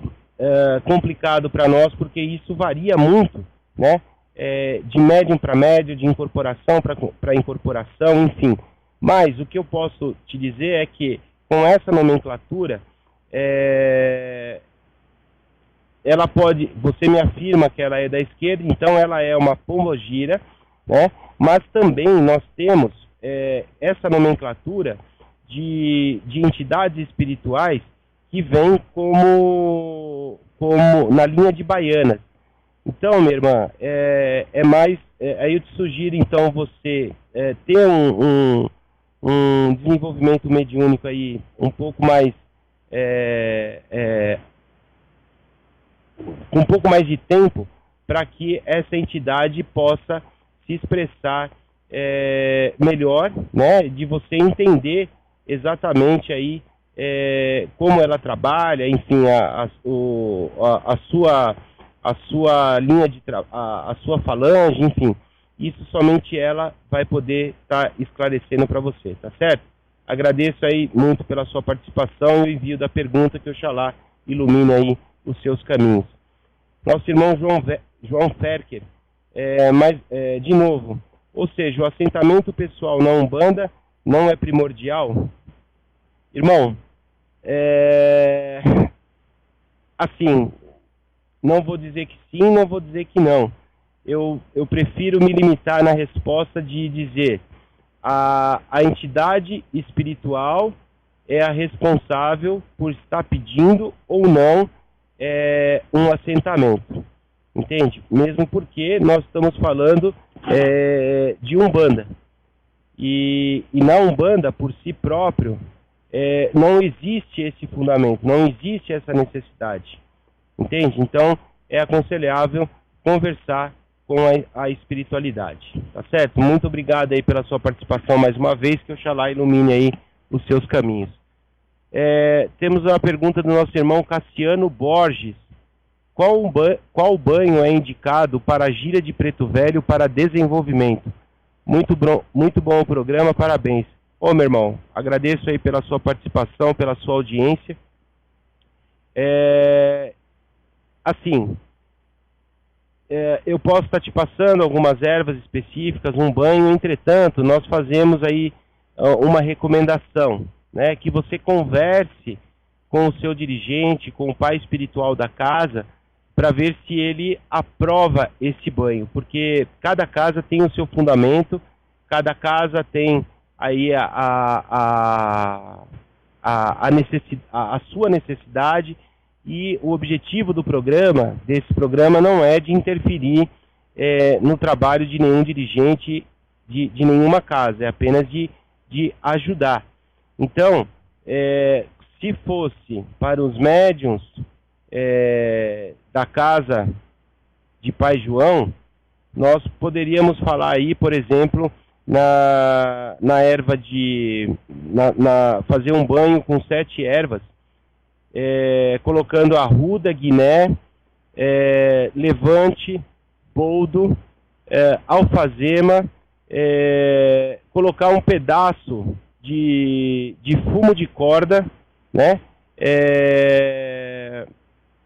complicado para nós, porque isso varia muito, né? De médium para médium, de incorporação para incorporação, enfim. Mas o que eu posso te dizer é que com essa nomenclatura, ela pode, você me afirma que ela é da esquerda, então ela é uma pombogira, né? Mas também nós temos essa nomenclatura de entidades espirituais que vêm como na linha de baianas. Então, minha irmã, aí eu te sugiro, então, você ter um desenvolvimento mediúnico aí um pouco mais, com um pouco mais de tempo, para que essa entidade possa se expressar melhor, né, de você entender exatamente aí como ela trabalha, enfim, a sua linha a sua falange, enfim, isso somente ela vai poder estar esclarecendo para você, tá certo? Agradeço aí muito pela sua participação e o envio da pergunta, que Oxalá ilumine aí os seus caminhos. Nosso irmão João Ferker, de novo, ou seja, o assentamento pessoal na Umbanda não é primordial? Irmão, assim, não vou dizer que sim, não vou dizer que não. Eu prefiro me limitar na resposta de dizer a entidade espiritual é a responsável por estar pedindo ou não um assentamento. Entende? Mesmo porque nós estamos falando de Umbanda. E na Umbanda, por si próprio, não existe esse fundamento, não existe essa necessidade. entende? Então, é aconselhável conversar com a espiritualidade, tá certo? Muito obrigado aí pela sua participação mais uma vez, que Oxalá ilumine aí os seus caminhos. Temos uma pergunta do nosso irmão Cassiano Borges. Qual banho é indicado para a gíria de Preto Velho para desenvolvimento? Muito bom o programa, parabéns. Ô, meu irmão, agradeço aí pela sua participação, pela sua audiência. Eu posso estar te passando algumas ervas específicas, um banho, entretanto, nós fazemos aí uma recomendação, né, que você converse com o seu dirigente, com o pai espiritual da casa, para ver se ele aprova esse banho, porque cada casa tem o seu fundamento, cada casa tem aí a sua necessidade, e o objetivo desse programa não é de interferir no trabalho de nenhum dirigente de nenhuma casa, é apenas de ajudar. Então, se fosse para os médiuns da casa de Pai João, nós poderíamos falar aí, por exemplo, na erva fazer um banho com 7 ervas, colocando arruda, guiné, levante, boldo, alfazema, colocar um pedaço de fumo de corda, né?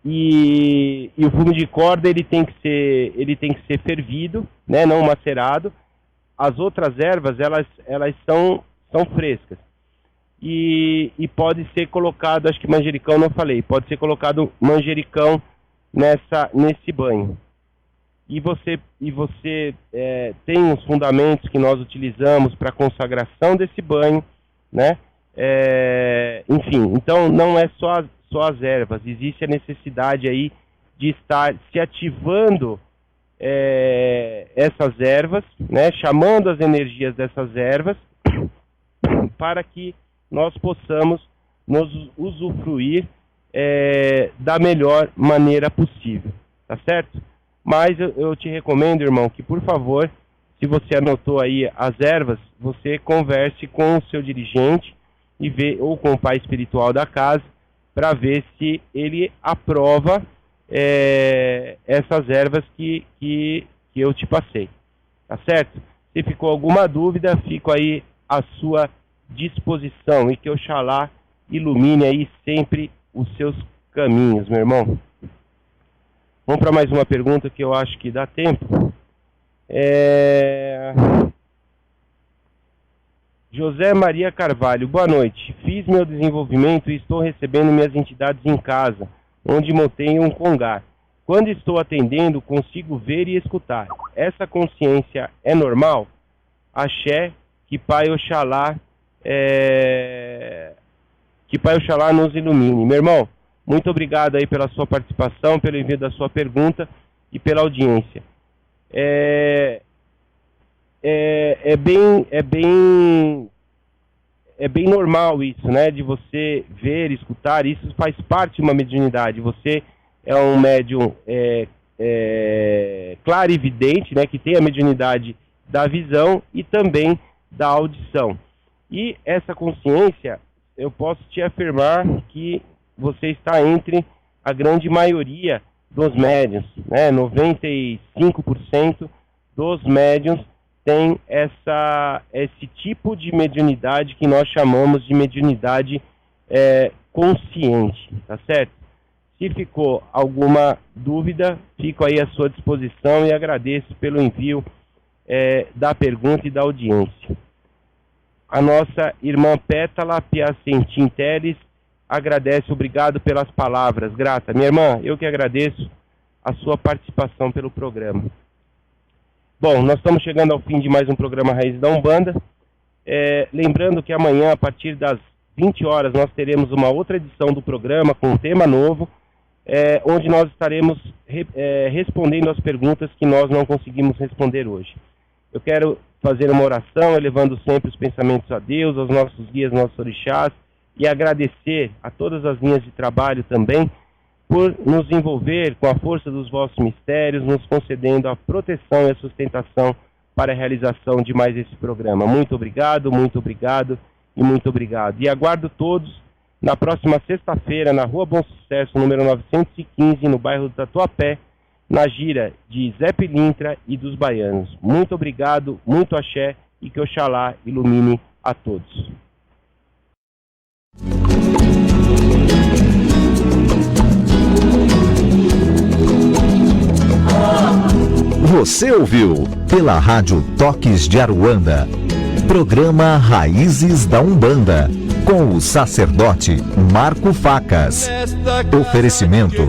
E o fumo de corda ele tem que ser fervido, né? Não macerado. As outras ervas elas são frescas e pode ser colocado, acho que manjericão não falei, pode ser colocado manjericão nesse banho. E você tem os fundamentos que nós utilizamos para a consagração desse banho, né? Enfim, então não é só as ervas, existe a necessidade aí de estar se ativando essas ervas, né? Chamando as energias dessas ervas para que nós possamos nos usufruir da melhor maneira possível, tá certo? Mas eu te recomendo, irmão, que por favor, se você anotou aí as ervas, você converse com o seu dirigente ou com o pai espiritual da casa, para ver se ele aprova essas ervas que eu te passei, tá certo? Se ficou alguma dúvida, fico aí à sua disposição, e que Oxalá ilumine aí sempre os seus caminhos, meu irmão. Vamos para mais uma pergunta que eu acho que dá tempo. José Maria Carvalho, boa noite. Fiz meu desenvolvimento e estou recebendo minhas entidades em casa, onde montei um congar. Quando estou atendendo, consigo ver e escutar. Essa consciência é normal? Axé, que Pai Oxalá nos ilumine. Meu irmão, muito obrigado aí pela sua participação, pelo envio da sua pergunta e pela audiência. É bem normal isso, né? De você ver, escutar, isso faz parte de uma mediunidade. Você é um médium clarividente, né? Que tem a mediunidade da visão e também da audição. E essa consciência, eu posso te afirmar que você está entre a grande maioria dos médiuns, né? 95% dos médiuns tem esse tipo de mediunidade que nós chamamos de mediunidade consciente, tá certo? Se ficou alguma dúvida, fico aí à sua disposição e agradeço pelo envio da pergunta e da audiência. A nossa irmã Pétala Piacentim Teles agradece, obrigado pelas palavras, grata. Minha irmã, eu que agradeço a sua participação pelo programa. Bom, nós estamos chegando ao fim de mais um programa Raiz da Umbanda. Lembrando que amanhã, a partir das 20 horas, nós teremos uma outra edição do programa com um tema novo, onde nós estaremos respondendo as perguntas que nós não conseguimos responder hoje. Eu quero fazer uma oração, elevando sempre os pensamentos a Deus, aos nossos guias, nossos orixás, e agradecer a todas as linhas de trabalho também, por nos envolver com a força dos vossos mistérios, nos concedendo a proteção e a sustentação para a realização de mais esse programa. Muito obrigado e muito obrigado. E aguardo todos na próxima sexta-feira, na Rua Bom Sucesso, número 915, no bairro do Tatuapé, na gira de Zé Pilintra e dos Baianos. Muito obrigado, muito axé e que Oxalá ilumine a todos. Você ouviu pela Rádio Toques de Aruanda, programa Raízes da Umbanda, com o sacerdote Marco Facas. Oferecimento: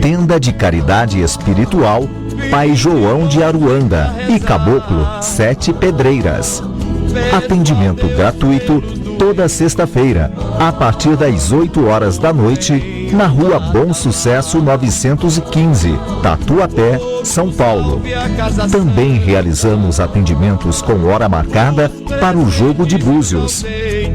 Tenda de Caridade Espiritual Pai João de Aruanda e Caboclo 7 Pedreiras. Atendimento gratuito toda sexta-feira, a partir das 8 horas da noite, na Rua Bom Sucesso 915, Tatuapé, São Paulo. Também realizamos atendimentos com hora marcada para o jogo de búzios.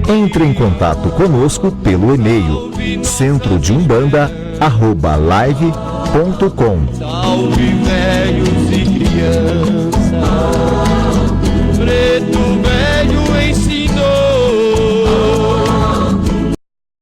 Entre em contato conosco pelo e-mail centrodeumbanda@live.com. Salve velhos e crianças.